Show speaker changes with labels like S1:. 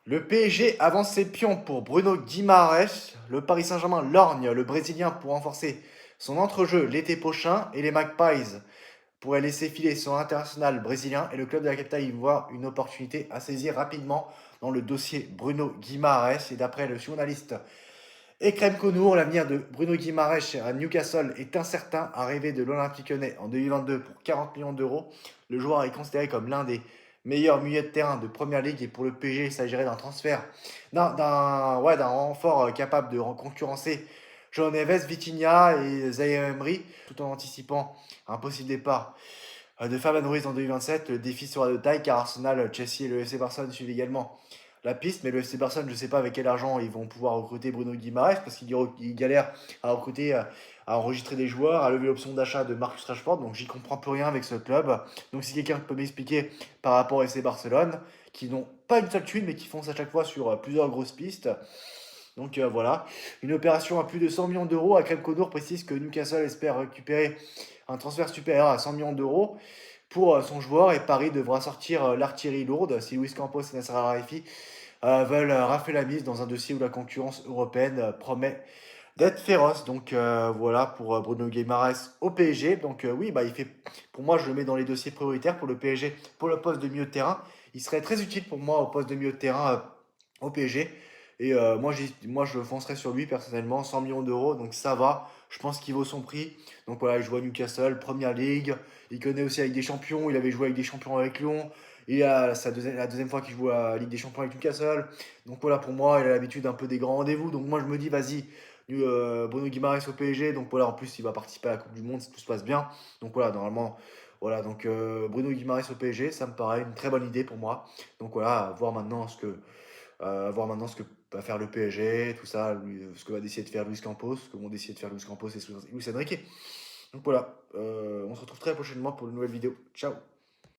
S1: Le PSG avance ses pions pour Bruno Guimaraes. Le Paris Saint-Germain lorgne le Brésilien pour renforcer son entrejeu l'été prochain. Et les Magpies pourraient laisser filer son international brésilien. Et le club de la capitale y voit une opportunité à saisir rapidement dans le dossier Bruno Guimaraes. Et d'après le journaliste Ekrem Konour, l'avenir de Bruno Guimaraes à Newcastle est incertain. Arrivé de l'Olympique Lyonnais en 2022 pour 40 millions d'euros, le joueur est considéré comme l'un des meilleurs milieux de terrain de Première Ligue. Et pour le PSG, il s'agirait d'un transfert, d'un renfort capable de concurrencer João Neves, Vitinha et Zaire Emery, tout en anticipant un possible départ de Fabian Ruiz en 2027. Le défi sera de taille car Arsenal, Chelsea et le FC Barcelone suivent également la piste, mais le FC Barcelone, je ne sais pas avec quel argent ils vont pouvoir recruter Bruno Guimaraes parce qu'ils galèrent à recruter, à enregistrer des joueurs, à lever l'option d'achat de Marcus Rashford, donc j'y comprends plus rien avec ce club. Donc si quelqu'un peut m'expliquer par rapport au FC Barcelone, qui n'ont pas une seule thune, mais qui foncent à chaque fois sur plusieurs grosses pistes. Donc voilà, une opération à plus de 100 millions d'euros. Akrem Konour précise que Newcastle espère récupérer un transfert supérieur à 100 millions d'euros pour son joueur et Paris devra sortir l'artillerie lourde si Luis Campos et Nasser Al-Khelaifi veulent rafler la mise dans un dossier où la concurrence européenne promet d'être féroce. Donc voilà pour Bruno Guimaraes au PSG. Donc oui, bah, pour moi, je le mets dans les dossiers prioritaires pour le PSG, pour le poste de milieu de terrain. Il serait très utile pour moi au poste de milieu de terrain au PSG. Et moi, je foncerais sur lui personnellement, 100 millions d'euros, donc ça va. Je pense qu'il vaut son prix. Donc voilà, il joue à Newcastle, Première Ligue. Il connaît aussi avec des champions. Il avait joué avec des champions avec Lyon. Et la deuxième fois qu'il joue à la Ligue des Champions avec Newcastle. Donc voilà, pour moi, il a l'habitude un peu des grands rendez-vous. Donc moi, je me dis, vas-y, Bruno Guimaraes au PSG. Donc voilà, en plus, il va participer à la Coupe du Monde si tout se passe bien. Donc voilà, normalement, voilà. Donc Bruno Guimaraes au PSG, ça me paraît une très bonne idée pour moi. Donc voilà, voir maintenant ce que va faire le PSG, tout ça, ce que va décider de faire Luis Campos, ce que vont décider de faire Luis Campos et Luis Enrique. Donc voilà, on se retrouve très prochainement pour une nouvelle vidéo. Ciao!